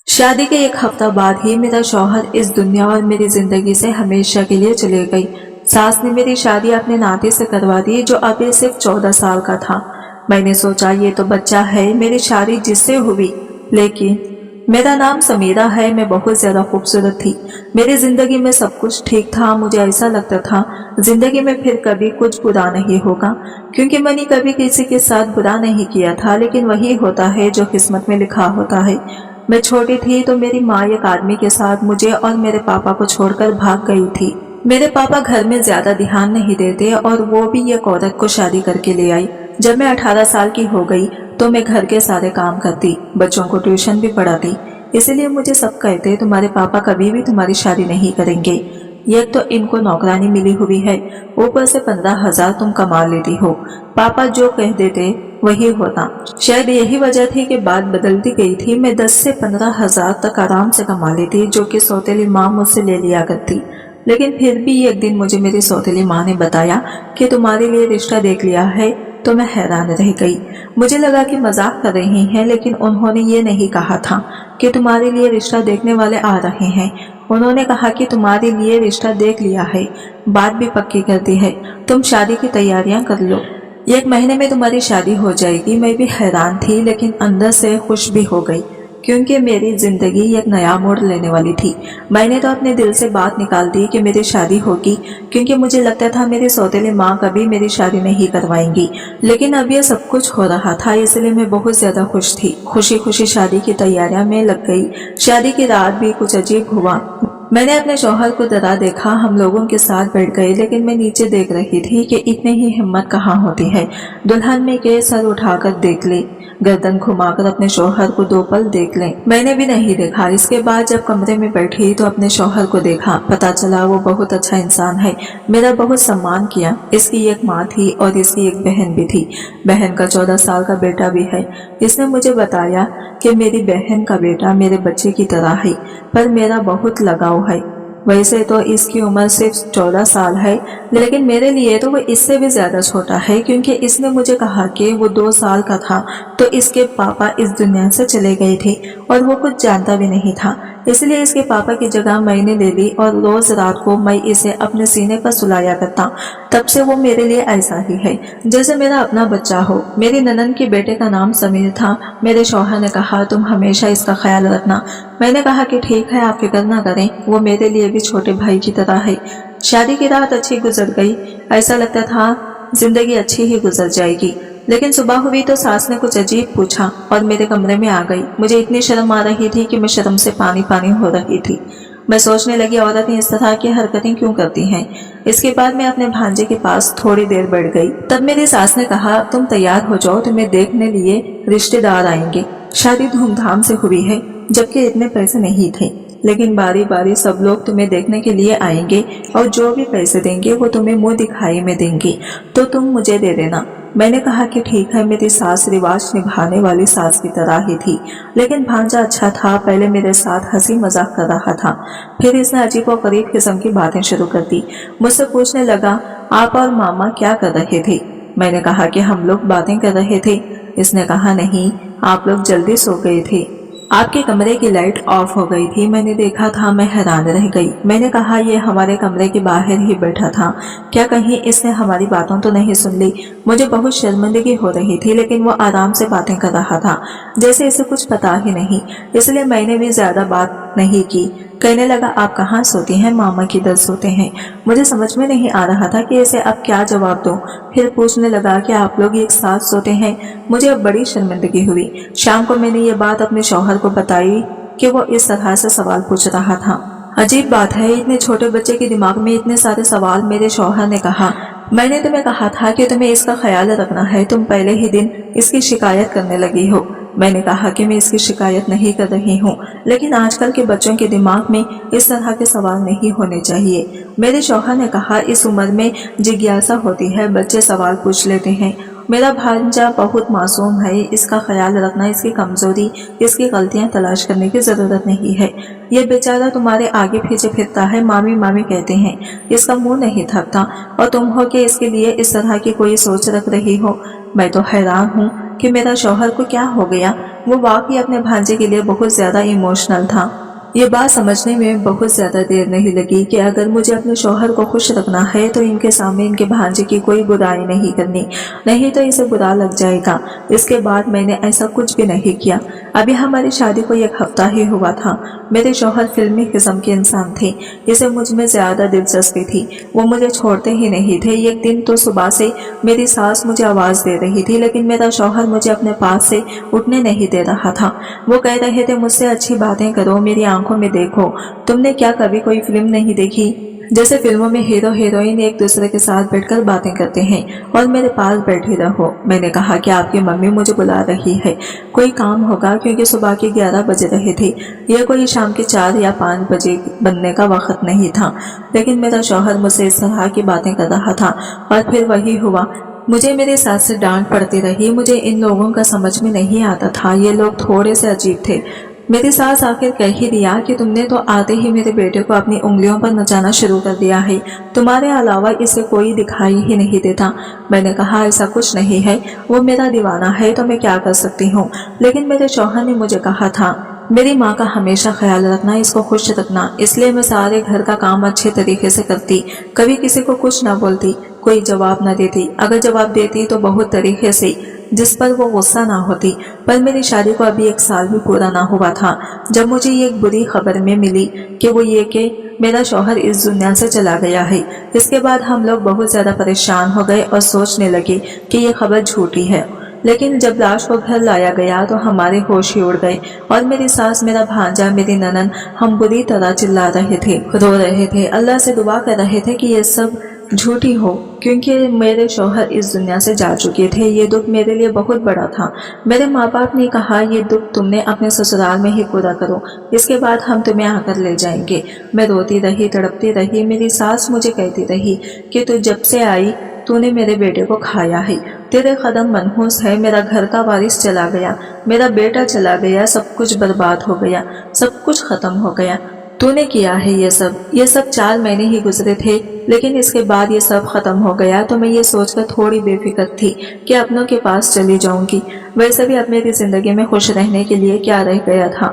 शादी के एक हफ्ता बाद ही मेरा शौहर इस दुनिया और मेरी जिंदगी से हमेशा के लिए चले गई। सास ने मेरी शादी अपने नाते से करवा दी जो अभी सिर्फ 14 साल का था। मैंने सोचा ये तो बच्चा है, मेरी शादी जिससे हुई, लेकिन मेरा नाम समीरा है। मैं बहुत ज्यादा खूबसूरत थी। मेरी जिंदगी में सब कुछ ठीक था। मुझे ऐसा लगता था जिंदगी में फिर कभी कुछ बुरा नहीं होगा, क्योंकि मैंने कभी किसी के साथ बुरा नहीं किया था। लेकिन वही होता है जो किस्मत में लिखा होता है। मैं छोटी थी तो मेरी माँ एक आदमी के साथ मुझे और मेरे पापा को छोड़कर भाग गई थी। मेरे पापा घर में ज्यादा ध्यान नहीं देते और वो भी एक औरत को शादी करके ले आई। जब मैं 18 साल की हो गई तो मैं घर के सारे काम करती, बच्चों को ट्यूशन भी पढ़ाती। इसीलिए मुझे सब कहते तुम्हारे पापा कभी भी तुम्हारी शादी नहीं करेंगे। एक तो इनको नौकरानी मिली हुई है, ऊपर से 15,000 तुम कमा लेती हो। पापा जो कह देते वही होता। शायद यही वजह थी कि बात बदलती गई थी। मैं 10 से 15,000 तक आराम से कमा लेती, जो कि सौतेली माँ मुझसे ले लिया करती। लेकिन फिर भी एक दिन मुझे मेरी सौतेली माँ ने बताया कि तुम्हारे लिए रिश्ता देख लिया है, तो मैं हैरान रह गई। मुझे लगा कि मजाक कर रही हैं, लेकिन उन्होंने ये नहीं कहा था कि तुम्हारे लिए रिश्ता देखने वाले आ रहे हैं। उन्होंने कहा कि तुम्हारे लिए रिश्ता देख लिया है, बात भी पक्की कर दी है, तुम शादी की तैयारियां कर लो, 1 महीने में तुम्हारी शादी हो जाएगी। मैं भी हैरान थी, लेकिन अंदर से खुश भी हो गई, क्योंकि मेरी जिंदगी एक नया मोड़ लेने वाली थी। मैंने तो अपने दिल से बात निकाल दी कि मेरी शादी होगी, क्योंकि मुझे लगता था मेरी सौतेली माँ कभी मेरी शादी नहीं करवाएंगी। लेकिन अब यह सब कुछ हो रहा था, इसलिए मैं बहुत ज्यादा खुश थी। खुशी खुशी शादी की तैयारियां में लग गई। शादी की रात भी कुछ अजीब हुआ। मैंने अपने शौहर को डरा देखा। हम लोगों के साथ बैठ गए, लेकिन मैं नीचे देख रही थी कि इतनी ही हिम्मत कहाँ होती है। दुल्हन में के सर उठाकर देख ले, गर्दन घुमाकर अपने शौहर को 2 पल देख लें। मैंने भी नहीं देखा। इसके बाद जब कमरे में बैठी तो अपने शौहर को देखा। पता चला वो बहुत अच्छा इंसान है, मेरा बहुत सम्मान किया। इसकी एक माँ थी और इसकी एक बहन भी थी। बहन का 14 साल का बेटा भी है। इसने मुझे बताया कि मेरी बहन का बेटा मेरे बच्चे की तरह है, पर मेरा बहुत लगाव है। वैसे तो इसकी उम्र सिर्फ 14 साल है, लेकिन मेरे लिए तो वो इससे भी ज्यादा छोटा है, क्योंकि इसने मुझे कहा कि वो 2 साल का था तो इसके पापा इस दुनिया से चले गए थे और वो कुछ जानता भी नहीं था। इसलिए इसके पापा की जगह मैंने ले ली और रोज रात को मैं इसे अपने सीने पर सुलाया करता। तब से वो मेरे लिए ऐसा ही है जैसे मेरा अपना बच्चा हो। मेरी ननन के बेटे का नाम समीर था। मेरे शौहर ने कहा तुम हमेशा इसका ख्याल रखना। मैंने कहा कि ठीक है, आप फिक्र ना करें, वो मेरे लिए भी छोटे भाई की तरह है। शादी की रात अच्छी गुजर गई। ऐसा लगता था जिंदगी अच्छी ही गुजर जाएगी। लेकिन सुबह हुई तो सास ने कुछ अजीब पूछा और मेरे कमरे में आ गई। मुझे इतनी शर्म आ रही थी कि मैं शर्म से पानी पानी हो रही थी। मैं सोचने लगी औरतें इस तरह की हरकतें क्यों करती हैं। इसके बाद मैं अपने भांजे के पास थोड़ी देर बैठ गई। तब मेरी सास ने कहा तुम तैयार हो जाओ, तुम्हें देखने लिए रिश्तेदार आएंगे। शादी धूमधाम से हुई है, जबकि इतने पैसे नहीं थे, लेकिन बारी बारी सब लोग तुम्हें देखने के लिए आएंगे और जो भी पैसे देंगे वो तुम्हें मुंह दिखाई में देंगे, तो तुम मुझे दे देना। मैंने कहा कि ठीक है। मेरी सास रिवाज निभाने वाली सास की तरह ही थी, लेकिन भांजा अच्छा था। पहले मेरे साथ हंसी मजाक कर रहा था, फिर इसने अजीब और गरीब किस्म की बातें शुरू कर दी। मुझसे पूछने लगा आप और मामा क्या कर रहे थे। मैंने कहा कि हम लोग बातें कर रहे थे। इसने कहा नहीं, आप लोग जल्दी सो गए थे, आपके कमरे की लाइट ऑफ हो गई थी। मैंने देखा था, मैं हैरान रह गई। मैंने कहा ये हमारे कमरे के बाहर ही बैठा था, क्या कहीं इसने हमारी बातों तो नहीं सुन ली। मुझे बहुत शर्मिंदगी हो रही थी, लेकिन वो आराम से बातें कर रहा था जैसे इसे कुछ पता ही नहीं। इसलिए मैंने भी ज्यादा बात नहीं की। कहने लगा आप कहाँ सोती हैं, मामा किधर सोते हैं। मुझे समझ में नहीं आ रहा था कि इसे अब क्या जवाब दूं। फिर पूछने लगा कि आप लोग एक साथ सोते हैं। मुझे अब बड़ी शर्मिंदगी हुई। शाम को मैंने ये बात अपने शौहर को बताई कि वो इस तरह से सवाल पूछ रहा था। अजीब बात है, इतने छोटे बच्चे के दिमाग में इतने सारे सवाल। मेरे शौहर ने कहा मैंने तुम्हें कहा था कि तुम्हें इसका ख्याल रखना है, तुम पहले ही दिन इसकी शिकायत करने लगी हो। मैंने कहा कि मैं इसकी शिकायत नहीं कर रही हूँ, लेकिन आजकल के बच्चों के दिमाग में इस तरह के सवाल नहीं होने चाहिए। मेरे शौहर ने कहा इस उम्र में जिज्ञासा होती है, बच्चे सवाल पूछ लेते हैं। मेरा भांजा बहुत मासूम है, इसका ख्याल रखना, इसकी कमजोरी, इसकी गलतियां तलाश करने की जरूरत नहीं है। ये बेचारा तुम्हारे आगे पीछे फिरता है, मामी मामी कहते हैं, इसका मुंह नहीं थकता, और तुम हो कि इसके लिए इस तरह की कोई सोच रख रही हो। मैं तो हैरान हूँ कि मेरा शौहर को क्या हो गया। वो वाकई अपने भांजे के लिए बहुत ज्यादा इमोशनल था। ये बात समझने में बहुत ज्यादा देर नहीं लगी कि अगर मुझे अपने शौहर को खुश रखना है तो इनके सामने इनके भांजे की कोई बुराई नहीं करनी, नहीं तो इसे बुरा लग जाएगा। इसके बाद मैंने ऐसा कुछ भी नहीं किया। अभी हमारी शादी को 1 हफ्ता ही हुआ था। मेरे शौहर फिल्मी किस्म के इंसान थे, इसे मुझ में ज्यादा दिलचस्पी थी। वो मुझे छोड़ते ही नहीं थे। एक दिन तो सुबह से मेरी सास मुझे आवाज दे रही थी, लेकिन मेरा शौहर मुझे अपने पास से उठने नहीं दे रहा था। वो कह रहे थे, मुझसे अच्छी बातें करो, मेरी आंखों में देखो। तुमने क्या कभी कोई फिल्म नहीं देखी जैसे फिल्मों में हीरो हीरोइन एक दूसरे के साथ बैठकर बातें करते हैं और मेरे पास बैठी रहो। मैंने कहा कि आपकी मम्मी मुझे बुला रही है, कोई काम होगा, क्योंकि सुबह के 11 बज रहे थे। यह कोई शाम के 4 या 5 बजे बनने का वक्त नहीं था। लेकिन मेरा शौहर मुझसे इस तरह की बातें कर रहा था और फिर वही हुआ। मुझे मेरे सास से डांट पड़ती रही। मुझे इन लोगों का समझ में नहीं आता था, ये लोग थोड़े से अजीब थे। मेरी सास आखिर कह ही दिया कि तुमने तो आते ही मेरे बेटे को अपनी उंगलियों पर नचाना शुरू कर दिया है, तुम्हारे अलावा इसे कोई दिखाई ही नहीं देता। मैंने कहा, ऐसा कुछ नहीं है, वो मेरा दीवाना है तो मैं क्या कर सकती हूँ। लेकिन मेरे शौहर ने मुझे कहा था, मेरी माँ का हमेशा ख्याल रखना, इसको खुश रखना, इसलिए मैं सारे घर का काम अच्छे तरीके से करती, कभी किसी को कुछ ना बोलती, कोई जवाब न देती, अगर जवाब देती तो बहुत तरीके से जिस पर वो गुस्सा ना होती। पर मेरी शादी को अभी 1 साल भी पूरा ना हुआ था जब मुझे ये एक बुरी खबर में मिली कि वो ये कि मेरा शौहर इस दुनिया से चला गया है। इसके बाद हम लोग बहुत ज्यादा परेशान हो गए और सोचने लगे कि ये खबर झूठी है। लेकिन जब लाश को घर लाया गया तो हमारे होश ही उड़ गए और मेरी सास, मेरा भांजा, मेरी ननद, हम बुरी तरह चिल्ला रहे थे, रो रहे थे, अल्लाह से दुआ कर रहे थे कि ये सब झूठी हो, क्योंकि मेरे शौहर इस दुनिया से जा चुके थे। ये दुख मेरे लिए बहुत बड़ा था। मेरे माँ बाप ने कहा, ये दुख तुमने अपने ससुराल में ही पूरा करो, इसके बाद हम तुम्हें आकर ले जाएंगे। मैं रोती रही, तड़पती रही। मेरी सास मुझे कहती रही कि तू जब से आई तूने मेरे बेटे को खाया है, तेरे कदम मनहूस है, मेरा घर का वारिस चला गया, मेरा बेटा चला गया, सब कुछ बर्बाद हो गया, सब कुछ खत्म हो गया। तूने किया है ये सब 4 महीने ही गुजरे थे, लेकिन इसके बाद ये सब खत्म हो गया। तो मैं ये सोचकर थोड़ी बेफिक्र थी कि अपनों के पास चली जाऊंगी। वैसे भी अब मेरी जिंदगी में खुश रहने के लिए क्या रह गया था।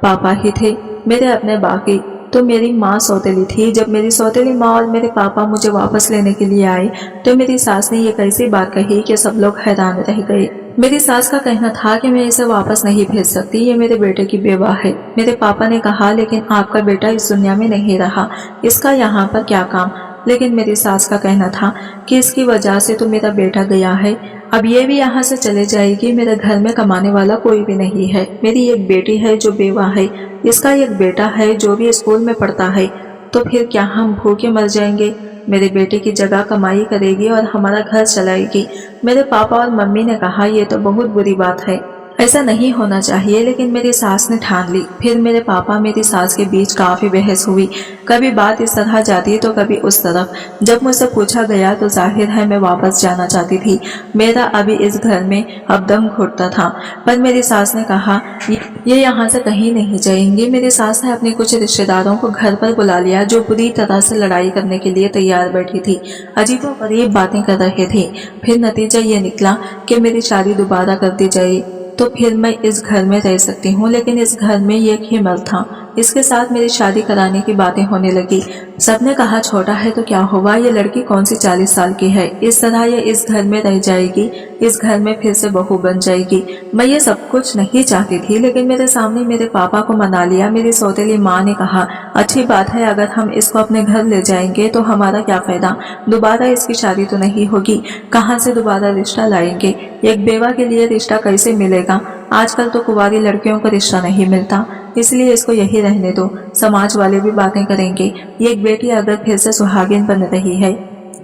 पापा ही थे मेरे अपने बाकी। तो मेरी माँ सौतेली थी। जब मेरी सौतेली माँ और मेरे पापा मुझे वापस लेने के लिए आए तो मेरी सास ने ये कैसी बात कही कि सब लोग हैरान रह गए। मेरी सास का कहना था कि मैं इसे वापस नहीं भेज सकती, ये मेरे बेटे की बेवा है। मेरे पापा ने कहा, लेकिन आपका बेटा इस दुनिया में नहीं रहा, इसका यहाँ पर क्या काम। लेकिन मेरी सास का कहना था कि इसकी वजह से तो मेरा बेटा गया है, अब ये भी यहाँ से चले जाएगी। मेरे घर में कमाने वाला कोई भी नहीं है। मेरी एक बेटी है जो बेवा है, इसका एक बेटा है जो भी स्कूल में पढ़ता है। तो फिर क्या हम भूखे मर जाएंगे? मेरे बेटे की जगह कमाई करेगी और हमारा घर चलाएगी। मेरे पापा और मम्मी ने कहा, ये तो बहुत बुरी बात है, ऐसा नहीं होना चाहिए। लेकिन मेरी सास ने ठान ली। फिर मेरे पापा मेरी सास के बीच काफी बहस हुई, कभी बात इस तरह जाती तो कभी उस तरफ। जब मुझसे पूछा गया तो जाहिर है मैं वापस जाना चाहती थी। मेरा अभी इस घर में अब दम घुटता था। पर मेरी सास ने कहा, ये यहाँ से कहीं नहीं जाएंगी। मेरी सास ने अपने कुछ रिश्तेदारों को घर पर बुला लिया जो बुरी तरह से लड़ाई करने के लिए तैयार बैठी थी, अजीबोगरीब बातें कर रहे थे। फिर नतीजा ये निकला कि मेरी शादी दोबारा कर दी जाए तो फिर मैं इस घर में रह सकती हूँ। लेकिन इस घर में एक ही मर्द था, इसके साथ मेरी शादी कराने की बातें होने लगी। सबने कहा, छोटा है तो क्या हुआ, ये लड़की कौन सी 40 साल की है, इस तरह ये इस घर में रह जाएगी, इस घर में फिर से बहू बन जाएगी। मैं ये सब कुछ नहीं चाहती थी, लेकिन मेरे सामने मेरे पापा को मना लिया। मेरी सौतेली माँ ने कहा, अच्छी बात है, अगर हम इसको अपने घर ले जाएंगे तो हमारा क्या फायदा, दोबारा इसकी शादी तो नहीं होगी, कहाँ से दोबारा रिश्ता लाएंगे, एक बेवा के लिए रिश्ता कैसे मिलेगा। आजकल तो कुंवारी लड़कियों को रिश्ता नहीं मिलता, इसलिए इसको यही रहने दो, समाज वाले भी बातें करेंगे। एक बेटी अगर फिर से सुहागिन बन रही है,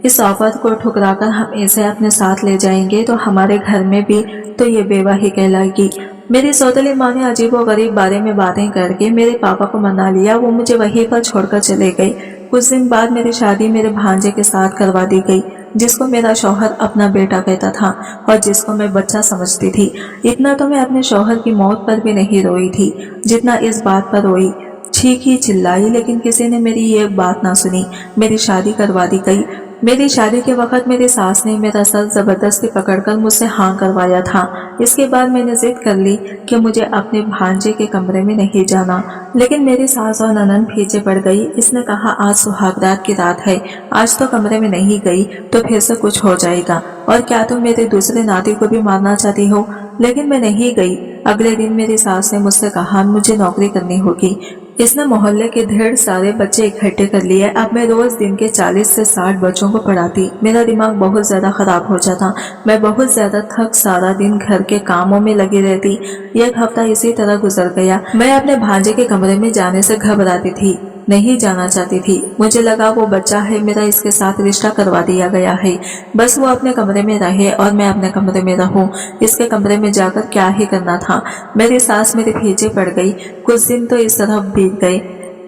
इस ऑफर को ठुकराकर हम इसे अपने साथ ले जाएंगे तो हमारे घर में भी तो ये बेवा ही कहलाएगी। मेरी सौतेली माँ ने अजीबोगरीब बारे में बातें करके मेरे पापा को मना लिया। वो मुझे वहीं पर छोड़कर चले गए। कुछ दिन बाद मेरी शादी मेरे भांजे के साथ करवा दी गई, जिसको मेरा शौहर अपना बेटा कहता था और जिसको मैं बच्चा समझती थी। इतना तो मैं अपने शौहर की मौत पर भी नहीं रोई थी जितना इस बात पर रोई। चीखी चिल्लाई, लेकिन किसी ने मेरी ये बात ना सुनी। मेरी शादी करवा दी गई। मेरी शादी के वक्त मेरी सास ने मेरा सर जबरदस्ती पकड़कर मुझसे हाँ करवाया था। इसके बाद मैंने जिद कर ली कि मुझे अपने भांजे के कमरे में नहीं जाना, लेकिन मेरी सास और ननद पीछे पड़ गई। इसने कहा आज सुहागरात की रात है, आज तो कमरे में नहीं गई तो फिर से कुछ हो जाएगा, और क्या तुम मेरे दूसरे नाती को भी मारना चाहती हो? लेकिन मैं नहीं गई। अगले दिन मेरी सास ने मुझसे कहा मुझे नौकरी करनी होगी। इसने मोहल्ले के ढेर सारे बच्चे इकट्ठे कर लिए। अब मैं रोज दिन के 40 से 60 बच्चों को पढ़ाती। मेरा दिमाग बहुत ज्यादा खराब हो जाता। मैं बहुत ज्यादा थक सारा दिन घर के कामों में लगी रहती। एक हफ्ता इसी तरह गुजर गया। मैं अपने भांजे के कमरे में जाने से घबराती थी, नहीं जाना चाहती थी। मुझे लगा वो बच्चा है मेरा, इसके साथ रिश्ता करवा दिया गया है। बस वो अपने कमरे में रहे और मैं अपने कमरे में रहूं। इसके कमरे में जाकर क्या ही करना था। मेरी सास मेरे पीछे पड़ गई। कुछ दिन तो इस तरह बीत गए।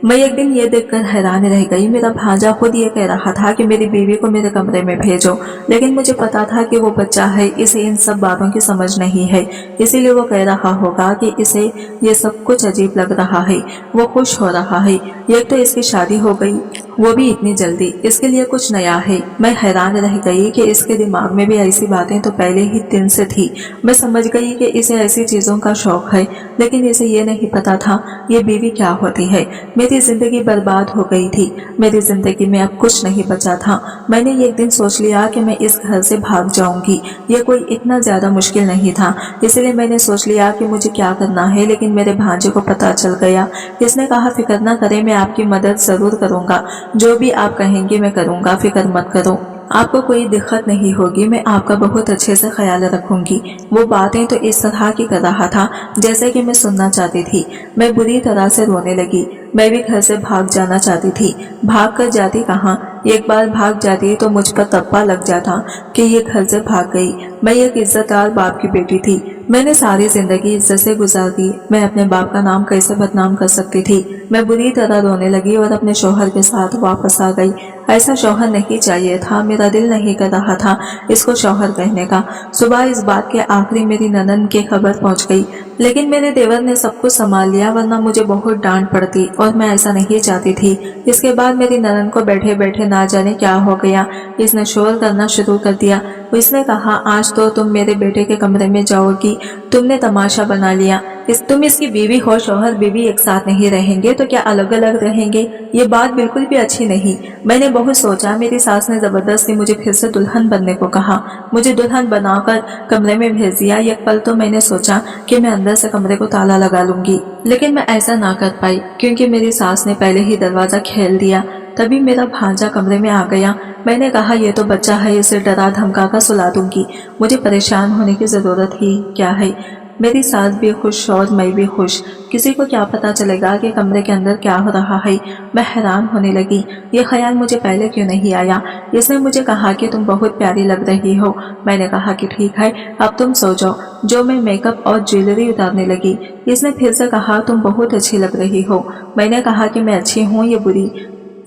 मैं एक दिन ये देखकर हैरान रह गई। मेरा भांजा खुद ये कह रहा था कि मेरी बीवी को मेरे कमरे में भेजो, लेकिन मुझे पता था कि वो बच्चा है, इसे इन सब बातों की समझ नहीं है, इसीलिए वो कह रहा होगा कि इसे ये सब कुछ अजीब लग रहा है। वो खुश हो रहा है। एक तो इसकी शादी हो गई, वो भी इतनी जल्दी, इसके लिए कुछ नया है। मैं हैरान रह गई कि इसके दिमाग में भी ऐसी बातें तो पहले ही दिन से थी। मैं समझ गई कि इसे ऐसी चीजों का शौक है, लेकिन इसे ये नहीं पता था ये बीवी क्या होती है। मेरी जिंदगी बर्बाद हो गई थी। मेरी जिंदगी में अब कुछ नहीं बचा था। मैंने एक दिन सोच लिया कि मैं इस घर से भाग जाऊंगी। ये कोई इतना ज्यादा मुश्किल नहीं था, इसलिए मैंने सोच लिया कि मुझे क्या करना है। लेकिन मेरे भांजे को पता चल गया। इसने कहा फिक्र न करें, मैं आपकी मदद जरूर करूंगा, जो भी आप कहेंगे मैं करूंगा, फिक्र मत करो, आपको कोई दिक्कत नहीं होगी, मैं आपका बहुत अच्छे से ख्याल रखूंगी। वो बातें तो इस तरह की कर रहा था जैसे कि मैं सुनना चाहती थी। मैं बुरी तरह से रोने लगी। मैं भी घर से भाग जाना चाहती थी। भाग कर जाती कहाँ? एक बार भाग जाती तो मुझ पर तप्पा लग जाता कि ये घर से भाग गई। मैं एक इज्जतदार बाप की बेटी थी। मैंने सारी जिंदगी इज्जत से गुजार दी। मैं अपने बाप का नाम कैसे बदनाम कर सकती थी? मैं बुरी तरह रोने लगी और अपने शौहर के साथ वापस आ गई। ऐसा शौहर नहीं चाहिए था। मेरा दिल नहीं कर रहा था इसको शौहर कहने का। सुबह इस बात के आखिरी मेरी ननद की खबर पहुंच गई, लेकिन मेरे देवर ने सब कुछ संभाल लिया, वरना मुझे बहुत डांट पड़ती और मैं ऐसा नहीं चाहती थी। इसके बाद मेरी ननद को बैठे बैठे ना जाने क्या हो गया, इसने शोर करना शुरू कर दिया। उसने कहा आज तो तुम मेरे बेटे के कमरे में जाओगी, तुमने तमाशा बना लिया। तुम इसकी बीवी हो, शौहर बीवी एक साथ नहीं रहेंगे तो क्या अलग अलग रहेंगे? ये बात बिल्कुल भी अच्छी नहीं। मैंने बहुत सोचा। मेरी सास ने जबरदस्ती मुझे फिर से दुल्हन बनने को कहा। मुझे दुल्हन बनाकर कमरे में भेज दिया। एक पल तो मैंने सोचा कि मैं अंदर से कमरे को ताला लगा लूंगी, लेकिन मैं ऐसा ना कर पाई क्योंकि मेरी सास ने पहले ही दरवाजा खेल दिया। तभी मेरा भांजा कमरे में आ गया। मैंने कहा ये तो बच्चा है, इसे डरा धमका कर सुला दूंगी। मुझे परेशान होने की जरूरत ही क्या है? मेरी सास भी खुश और मैं भी खुश। किसी को क्या पता चलेगा कि कमरे के अंदर क्या हो रहा है? मैं हैरान होने लगी। ये ख्याल मुझे पहले क्यों नहीं आया? इसने मुझे कहा कि तुम बहुत प्यारी लग रही हो। मैंने कहा कि ठीक है, अब तुम सो जाओ। जो मैं मेकअप और ज्वेलरी उतारने लगी, इसने फिर से कहा तुम बहुत अच्छी लग रही हो। मैंने कहा कि मैं अच्छी हूँ या बुरी,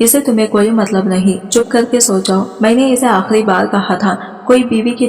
इसे तुम्हें कोई मतलब नहीं, चुप करके सो जाओ। मैंने इसे आखिरी बार कहा था। कोई बीवी की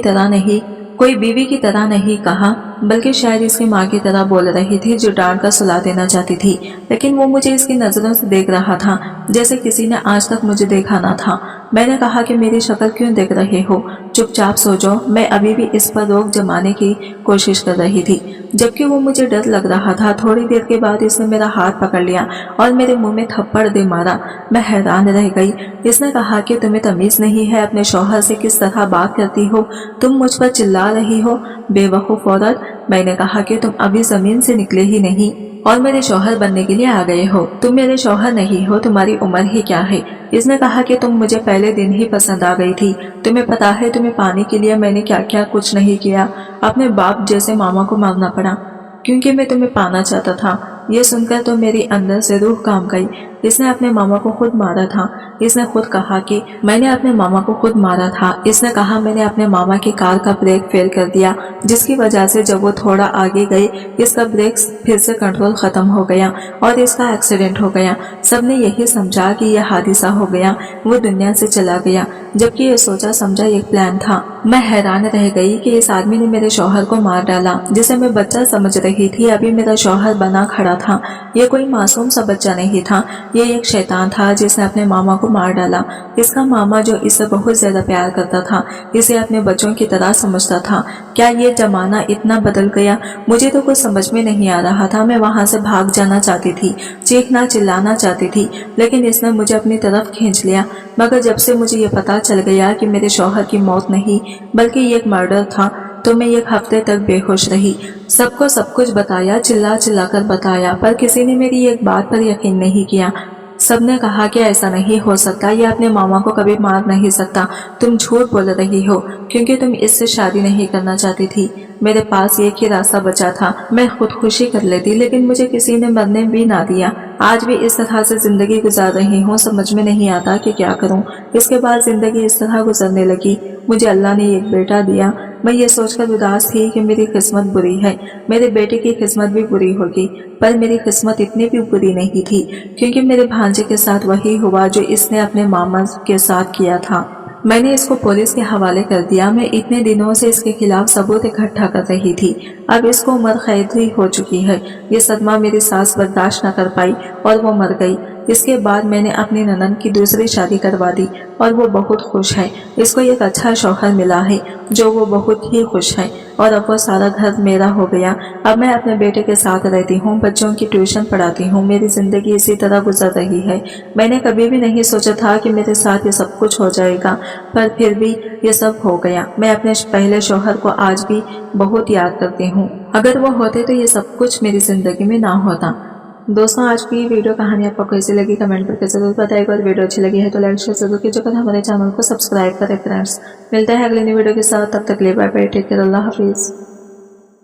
तरह नहीं कहा, बल्कि शायद इसकी माँ की तरह बोल रही थी जो डांट कर सुला देना चाहती थी। लेकिन वो मुझे इसकी नजरों से देख रहा था जैसे किसी ने आज तक मुझे देखा ना था। मैंने कहा कि मेरी शक्ल क्यों देख रहे हो, चुपचाप सो जाओ। मैं अभी भी इस पर रोक जमाने की कोशिश कर रही थी, जबकि वो मुझे डर लग रहा था। थोड़ी देर के बाद इसने मेरा हाथ पकड़ लिया और मेरे मुंह में थप्पड़ दे मारा। मैं हैरान रह गई। इसने कहा कि तुम्हें तमीज नहीं है, अपने शौहर से किस तरह बात करती हो, तुम मुझ पर चिल्ला रही हो, बेवकूफ औरत। मैंने कहा कि तुम अभी जमीन से निकले ही नहीं और मेरे शौहर बनने के लिए आ गए हो। तुम मेरे शौहर नहीं हो, तुम्हारी उम्र ही क्या है? इसने कहा कि तुम मुझे पहले दिन ही पसंद आ गई थी। तुम्हें पता है तुम्हें पाने के लिए मैंने क्या क्या कुछ नहीं किया। अपने बाप जैसे मामा को मारना पड़ा क्योंकि मैं तुम्हें पाना चाहता था। ये सुनकर तो मेरी अंदर से रूह काम गई। इसने अपने मामा को खुद मारा था। इसने खुद कहा कि मैंने अपने मामा को खुद मारा था। इसने कहा मैंने अपने मामा की कार का ब्रेक फेल कर दिया, जिसकी वजह से जब वो थोड़ा आगे गए इसका ब्रेक फिर से कंट्रोल खत्म हो गया और इसका एक्सीडेंट हो गया। सबने यही समझा कि यह हादसा हो गया, वो दुनिया से चला गया, जबकि ये सोचा समझा एक प्लान था। मैं हैरान रह गई कि इस आदमी ने मेरे शौहर को मार डाला, जिसे मैं बच्चा समझ रही थी, अभी मेरा शौहर बना खड़ा था। ये कोई मासूम सा बच्चा नहीं था। ये एक शैतान था जिसने अपने मामा को मार डाला। इसका मामा जो इसे बहुत ज्यादा प्यार करता था, इसे अपने बच्चों की तरह समझता था। क्या ये जमाना इतना बदल गया? मुझे तो कुछ समझ में नहीं आ रहा था। मैं वहां से भाग जाना चाहती थी, चीखना चिल्लाना चाहती थी, लेकिन इसने मुझे अपनी तरफ खींच लिया। मगर जब से मुझे ये पता चल गया कि मेरे शौहर की मौत नहीं बल्कि ये एक मर्डर था, तो मैं एक हफ्ते तक बेहोश रही। सबको सब कुछ बताया, चिल्ला चिल्ला कर बताया, पर किसी ने मेरी एक बात पर यकीन नहीं किया। सबने कहा कि ऐसा नहीं हो सकता, ये अपने मामा को कभी मार नहीं सकता, तुम झूठ बोल रही हो क्योंकि तुम इससे शादी नहीं करना चाहती थी। मेरे पास एक ही रास्ता बचा था, मैं खुदकुशी कर लेती, लेकिन मुझे किसी ने मरने भी ना दिया। आज भी इस तरह से जिंदगी गुजार रही हूँ, समझ में नहीं आता कि क्या करूँ। इसके बाद जिंदगी इस तरह गुजरने लगी। मुझे अल्लाह ने एक बेटा दिया। मैं ये सोचकर उदास थी कि मेरी किस्मत बुरी है, मेरे बेटे की किस्मत भी बुरी होगी, पर मेरी किस्मत इतनी भी बुरी नहीं थी क्योंकि मेरे भांजे के साथ वही हुआ जो इसने अपने मामा के साथ किया था। मैंने इसको पुलिस के हवाले कर दिया। मैं इतने दिनों से इसके खिलाफ सबूत इकट्ठा कर रही थी। अब इसको उम्र कैद ही हो चुकी है। ये सदमा मेरी सास बर्दाश्त न कर पाई और वो मर गई। इसके बाद मैंने अपनी ननद की दूसरी शादी करवा दी और वो बहुत खुश है। इसको एक अच्छा शौहर मिला है जो वो बहुत ही खुश है और अब वो सारा घर मेरा हो गया। अब मैं अपने बेटे के साथ रहती हूँ, बच्चों की ट्यूशन पढ़ाती हूँ। मेरी जिंदगी इसी तरह गुजर रही है। मैंने कभी भी नहीं सोचा था कि मेरे साथ ये सब कुछ हो जाएगा, पर फिर भी ये सब हो गया। मैं अपने पहले शौहर को आज भी बहुत याद करती हूँ। अगर वो होते तो ये सब कुछ मेरी जिंदगी में ना होता। दोस्तों, आज की वीडियो कहानी आपको कैसी लगी कमेंट करके जरूर बताइएगा और वीडियो अच्छी लगी है तो लाइक शेयर जरूर कीजिएगा और हमारे चैनल को सब्सक्राइब करें फ्रेंड्स। मिलते हैं अगली वीडियो के साथ, तब तक के लिए बाय बाय, टेक केयर, अल्लाह हाफिज।